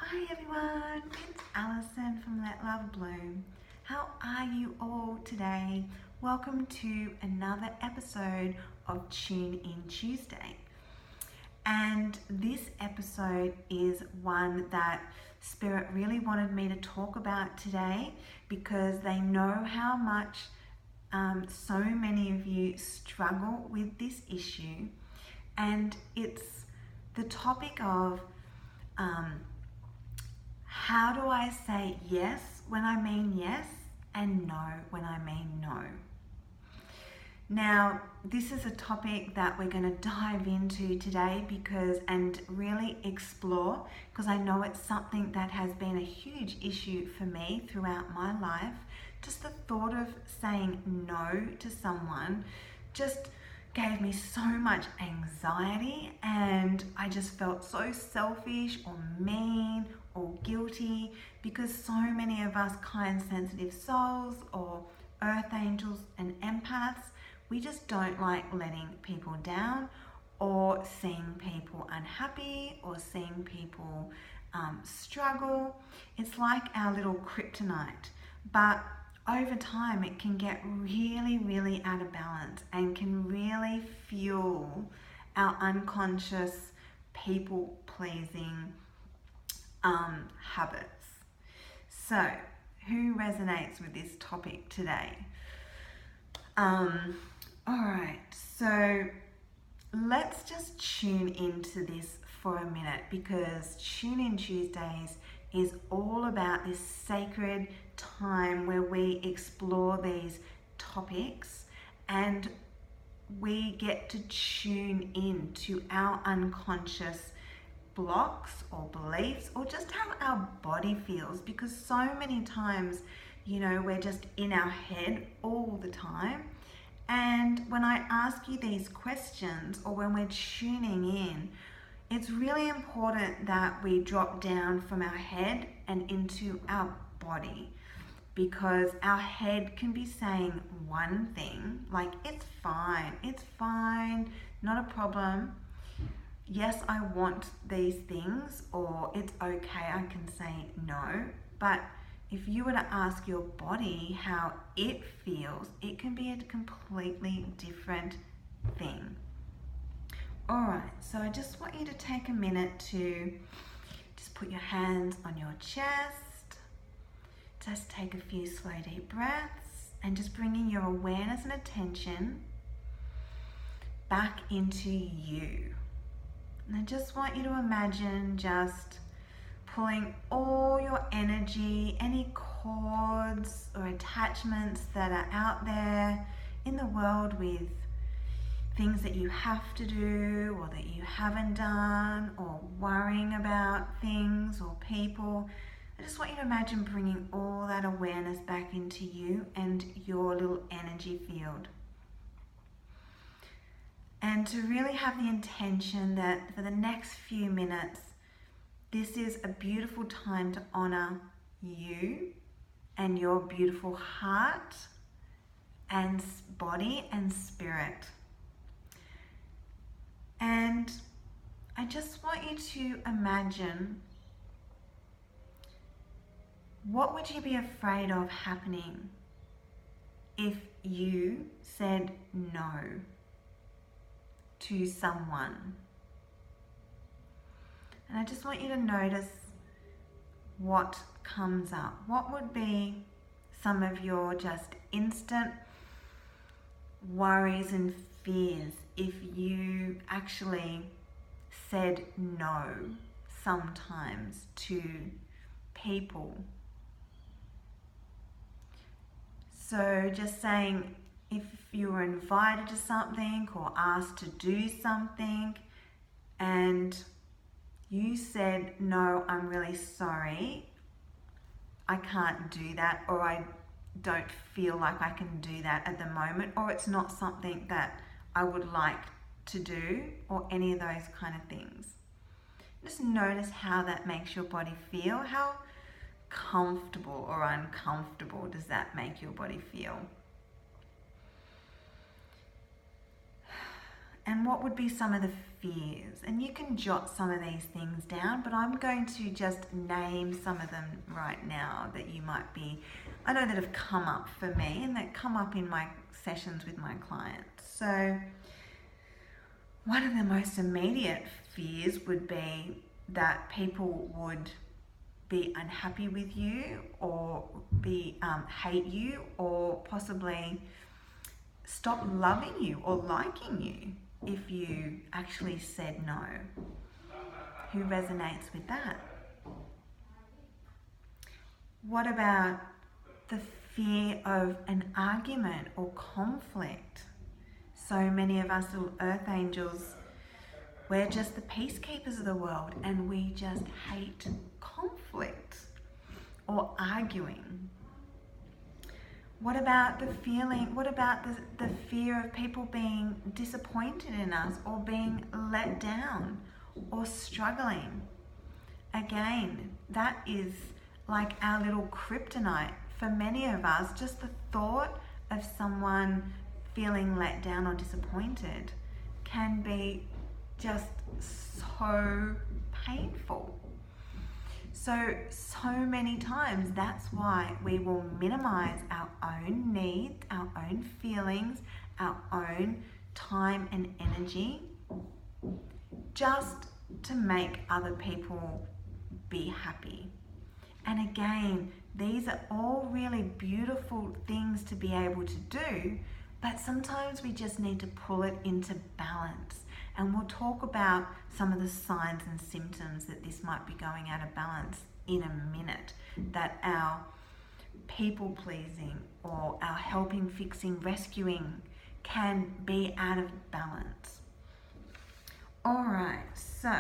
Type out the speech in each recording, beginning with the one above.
Hi everyone, it's Alison from Let Love Bloom. How are you all today? Welcome to another episode of Tune In Tuesday. And this episode is one that Spirit really wanted me to talk about today because they know how much so many of you struggle with this issue. And it's the topic of how do I say yes when I mean yes and no when I mean no? Now, this is a topic that we're going to dive into today and really explore because I know it's something that has been a huge issue for me throughout my life. Just the thought of saying no to someone just gave me so much anxiety, and I just felt so selfish or mean or guilty because so many of us kind, sensitive souls or earth angels and empaths, we just don't like letting people down or seeing people unhappy or seeing people struggle. It's like our little kryptonite, but over time it can get really out of balance and can really fuel our unconscious people pleasing habits. So who resonates with this topic today? Alright, so let's just tune into this for a minute, because Tune In Tuesdays is all about this sacred time where we explore these topics and we get to tune in to our unconscious blocks or beliefs or just how our body feels, because so many times, we're just in our head all the time. And when I ask you these questions or when we're tuning in, it's really important that we drop down from our head and into our body, because our head can be saying one thing, like it's fine, not a problem. Yes, I want these things, or it's okay, I can say no. But if you were to ask your body how it feels, it can be a completely different thing. Alright, so I just want you to take a minute to just put your hands on your chest. Just take a few slow deep breaths and just bringing your awareness and attention back into you. And I just want you to imagine just pulling all your energy, any cords or attachments that are out there in the world with things that you have to do or that you haven't done, or worrying about things or people. I just want you to imagine bringing all that awareness back into you and your little energy field. And to really have the intention that for the next few minutes, this is a beautiful time to honor you and your beautiful heart and body and spirit. And I just want you to imagine, what would you be afraid of happening if you said no to someone? And I just want you to notice what comes up. What would be some of your just instant worries and fears if you actually said no sometimes to people? So just saying, if you were invited to something or asked to do something and you said, no, I'm really sorry, I can't do that, or I don't feel like I can do that at the moment, or it's not something that I would like to do, or any of those kind of things. Just notice how that makes your body feel. How comfortable or uncomfortable does that make your body feel? And what would be some of the fears? And you can jot some of these things down, but I'm going to just name some of them right now that you might be, I know that have come up for me and that come up in my sessions with my clients. So one of the most immediate fears would be that people would be unhappy with you or hate you or possibly stop loving you or liking you if you actually said no. Who resonates with that? What about the fear of an argument or conflict? So many of us little earth angels, we're just the peacekeepers of the world and we just hate conflict or arguing. What about the feeling, what about the fear of people being disappointed in us or being let down or struggling? Again, that is like our little kryptonite. For many of us, just the thought of someone feeling let down or disappointed can be just so painful. So many times that's why we will minimize our own needs, our own feelings, our own time and energy just to make other people be happy. And again, these are all really beautiful things to be able to do, but sometimes we just need to pull it into balance. And we'll talk about some of the signs and symptoms that this might be going out of balance in a minute, that our people pleasing or our helping, fixing, rescuing can be out of balance. All right, so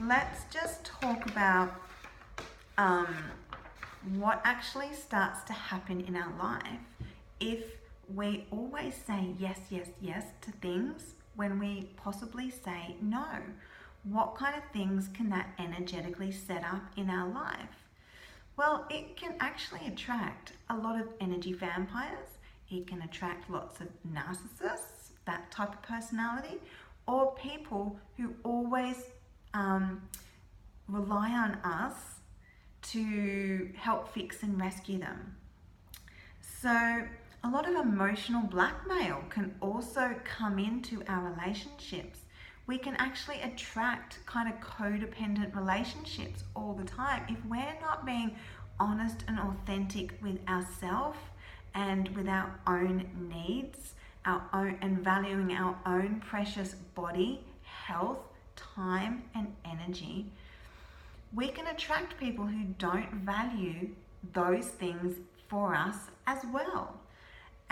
let's just talk about what actually starts to happen in our life if we always say yes, yes, yes to things when we possibly say no. What kind of things can that energetically set up in our life? Well, it can actually attract a lot of energy vampires. It can attract lots of narcissists, that type of personality, or people who always rely on us to help fix and rescue them. So a lot of emotional blackmail can also come into our relationships. We can actually attract kind of codependent relationships all the time if we're not being honest and authentic with ourselves and with our own needs, our own, and valuing our own precious body, health, time, and energy. We can attract people who don't value those things for us as well.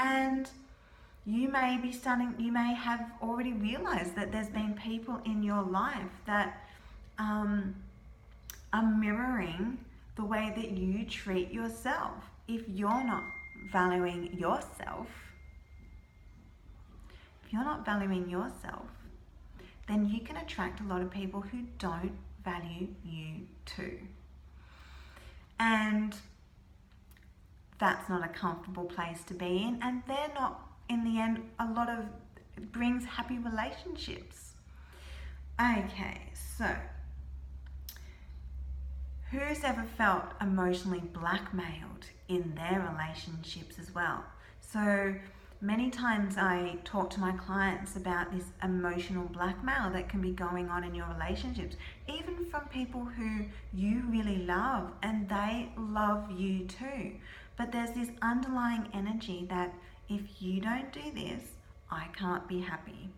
And you may have already realized that there's been people in your life that are mirroring the way that you treat yourself. If you're not valuing yourself, then you can attract a lot of people who don't value you too. And that's not a comfortable place to be in, and they're not, in the end, it brings happy relationships. Okay, so who's ever felt emotionally blackmailed in their relationships as well? So many times I talk to my clients about this emotional blackmail that can be going on in your relationships, even from people who you really love and they love you too. But there's this underlying energy that if you don't do this, I can't be happy.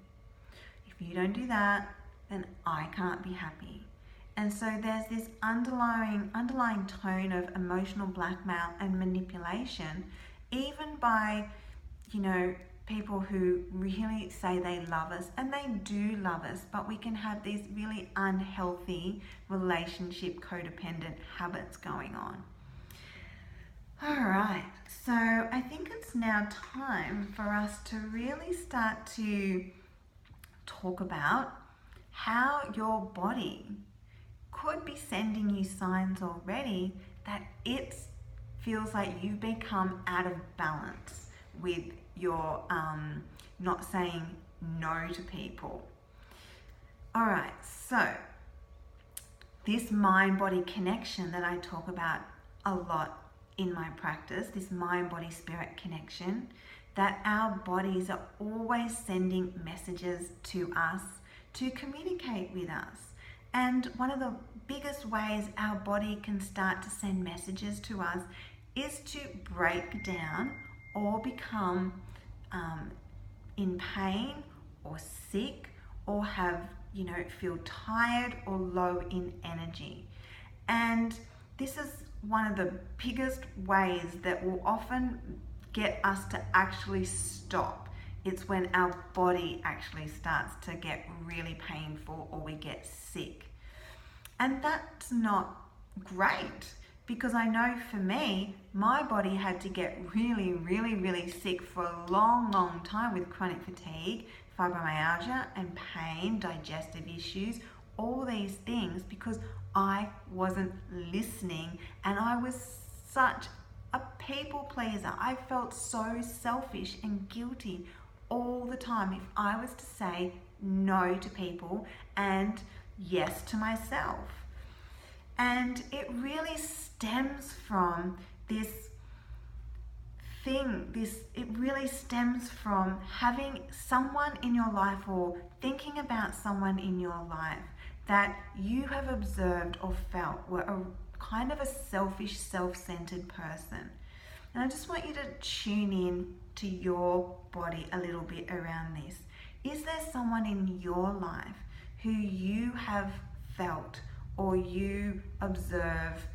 If you don't do that, then I can't be happy. And so there's this underlying tone of emotional blackmail and manipulation, even by, people who really say they love us, and they do love us, but we can have these really unhealthy relationship codependent habits going on. All right, so I think it's now time for us to really start to talk about how your body could be sending you signs already that it feels like you've become out of balance with your not saying no to people. All right, so this mind-body connection that I talk about a lot in my practice, this mind-body-spirit connection, that our bodies are always sending messages to us to communicate with us. And one of the biggest ways our body can start to send messages to us is to break down or become in pain or sick or have, feel tired or low in energy. And this is one of the biggest ways that will often get us to actually stop. It's when our body actually starts to get really painful or we get sick. And that's not great, because I know for me, my body had to get really, really, really sick for a long, long time with chronic fatigue, fibromyalgia and pain, digestive issues, all these things, because I wasn't listening and I was such a people pleaser. I felt so selfish and guilty all the time if I was to say no to people and yes to myself. And it really stems from it really stems from having someone in your life or thinking about someone in your life that you have observed or felt were a kind of a selfish, self-centered person. And I just want you to tune in to your body a little bit around this. Is there someone in your life who you have felt or you observe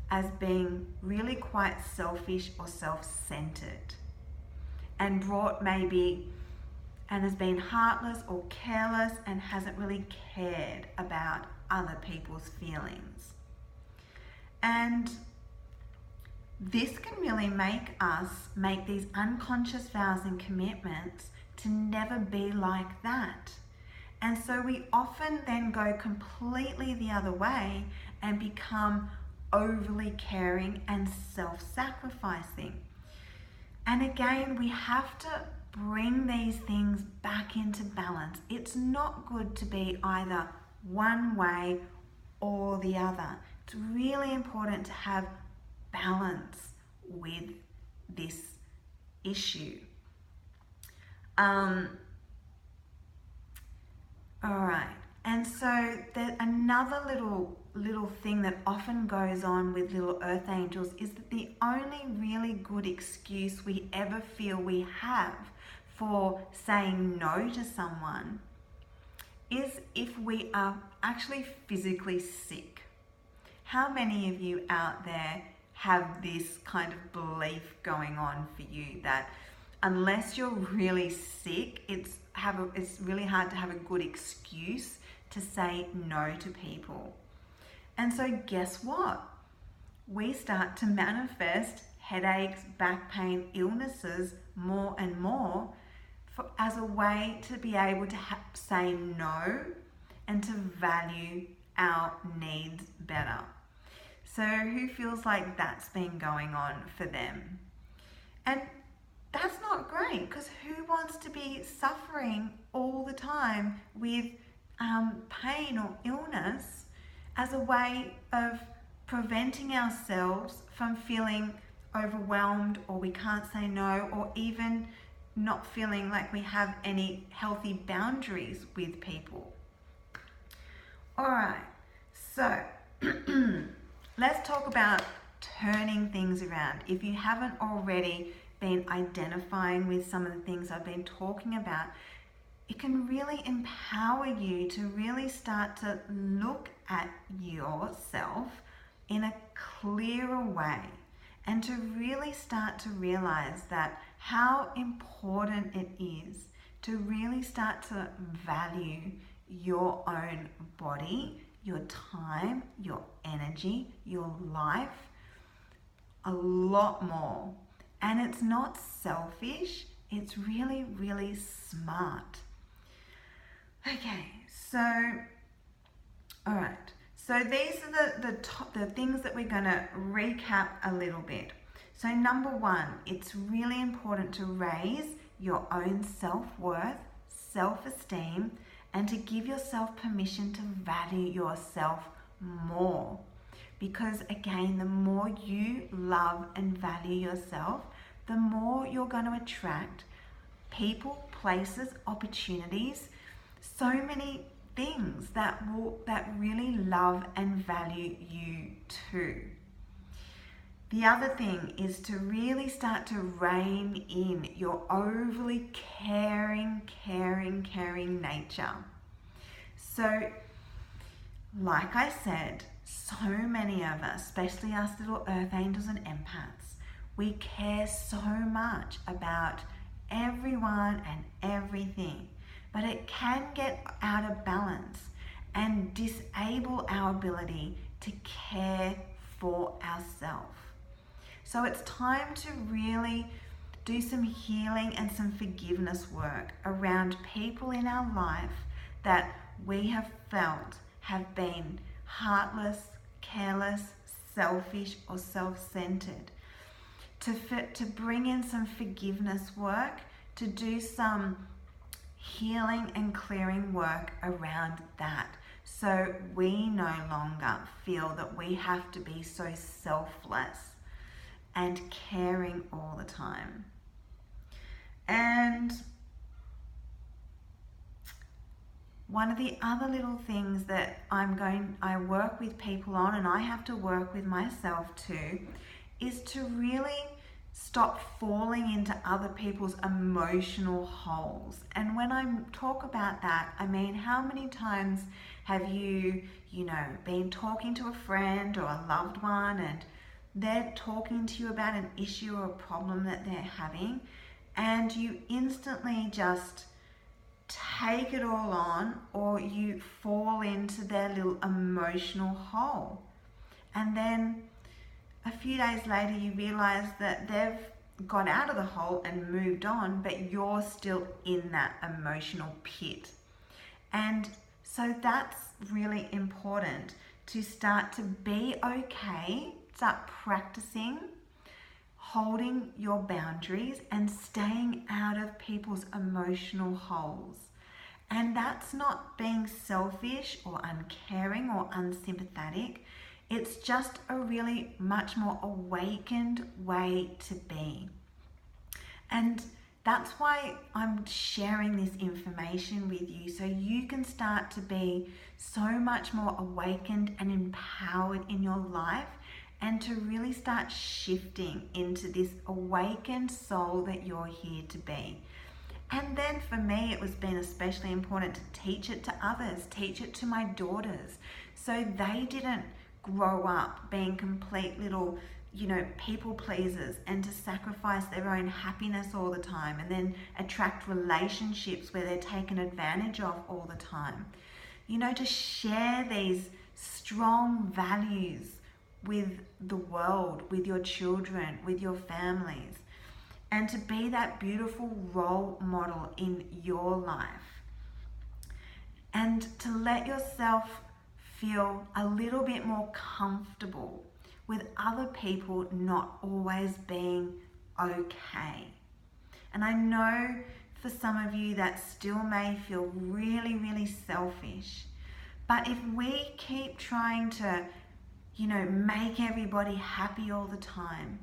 as being really quite selfish or self-centered and has been heartless or careless and hasn't really cared about other people's feelings? And this can really make us make these unconscious vows and commitments to never be like that. And so we often then go completely the other way and become overly caring and self-sacrificing. And again, we have to bring these things back into balance. It's not good to be either one way or the other. It's really important to have balance with this issue. All right, and so another little thing that often goes on with little earth angels is that the only really good excuse we ever feel we have for saying no to someone is if we are actually physically sick. How many of you out there have this kind of belief going on for you that unless you're really sick, it's really hard to have a good excuse to say no to people? And so guess what? We start to manifest headaches, back pain, illnesses more and more as a way to be able to say no and to value our needs better. So who feels like that's been going on for them? And that's not great, because who wants to be suffering all the time with pain or illness as a way of preventing ourselves from feeling overwhelmed, or we can't say no, or even not feeling like we have any healthy boundaries with people? All right, so let's talk about turning things around. If you haven't already been identifying with some of the things I've been talking about, it can really empower you to really start to look at yourself in a clearer way and to really start to realize that how important it is to really start to value your own body, your time, your energy, your life a lot more. And it's not selfish, it's really, really smart. Okay, so, all right. So these are the things that we're gonna recap a little bit. So number one, it's really important to raise your own self-worth self-esteem and to give yourself permission to value yourself more. Because again, the more you love and value yourself, the more you're going to attract people, places, opportunities, so many things that really love and value you too. The other thing is to really start to rein in your overly caring nature. So, like I said, so many of us, especially us little earth angels and empaths, we care so much about everyone and everything, but it can get out of balance and disable our ability to care for ourselves. So it's time to really do some healing and some forgiveness work around people in our life that we have felt have been heartless, careless, selfish, or self-centered. To bring in some forgiveness work, to do some healing and clearing work around that, so we no longer feel that we have to be so selfless and caring all the time. And one of the other little things that I work with people on, and I have to work with myself too, is to really stop falling into other people's emotional holes. And when I talk about that, I mean, how many times have you been talking to a friend or a loved one, and they're talking to you about an issue or a problem that they're having, and you instantly just take it all on, or you fall into their little emotional hole. And then a few days later you realize that they've got out of the hole and moved on, but you're still in that emotional pit. And so that's really important, to start to be okay, start practicing holding your boundaries and staying out of people's emotional holes. And that's not being selfish or uncaring or unsympathetic. It's just a really much more awakened way to be. And that's why I'm sharing this information with you, so you can start to be so much more awakened and empowered in your life, and to really start shifting into this awakened soul that you're here to be. And then for me, it was been especially important to teach it to others, teach it to my daughters, so they didn't grow up being complete little, people pleasers, and to sacrifice their own happiness all the time, and then attract relationships where they're taken advantage of all the time. To share these strong values with the world, with your children, with your families, and to be that beautiful role model in your life, and to let yourself feel a little bit more comfortable with other people not always being okay. And I know for some of you that still may feel really, really selfish, but if we keep trying to make everybody happy all the time,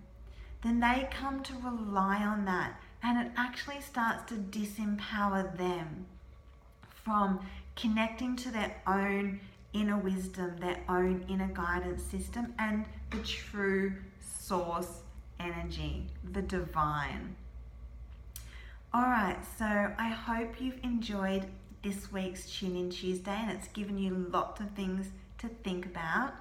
then they come to rely on that, and it actually starts to disempower them from connecting to their own inner wisdom, their own inner guidance system, and the true source energy, the divine. All right, so I hope you've enjoyed this week's Tune In Tuesday, and it's given you lots of things to think about.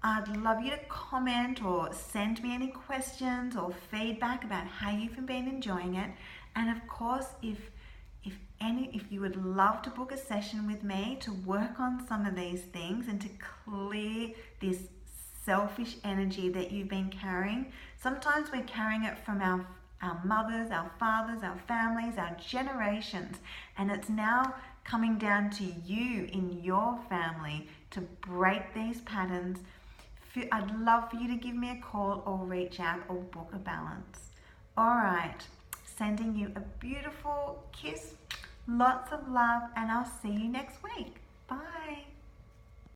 I'd love you to comment or send me any questions or feedback about how you've been enjoying it. And of course, if you would love to book a session with me to work on some of these things and to clear this selfish energy that you've been carrying. Sometimes we're carrying it from our mothers, our fathers, our families, our generations, and it's now coming down to you in your family to break these patterns. I'd love for you to give me a call or reach out or book a balance. All right, sending you a beautiful kiss Lots of love, and I'll see you next week. Bye.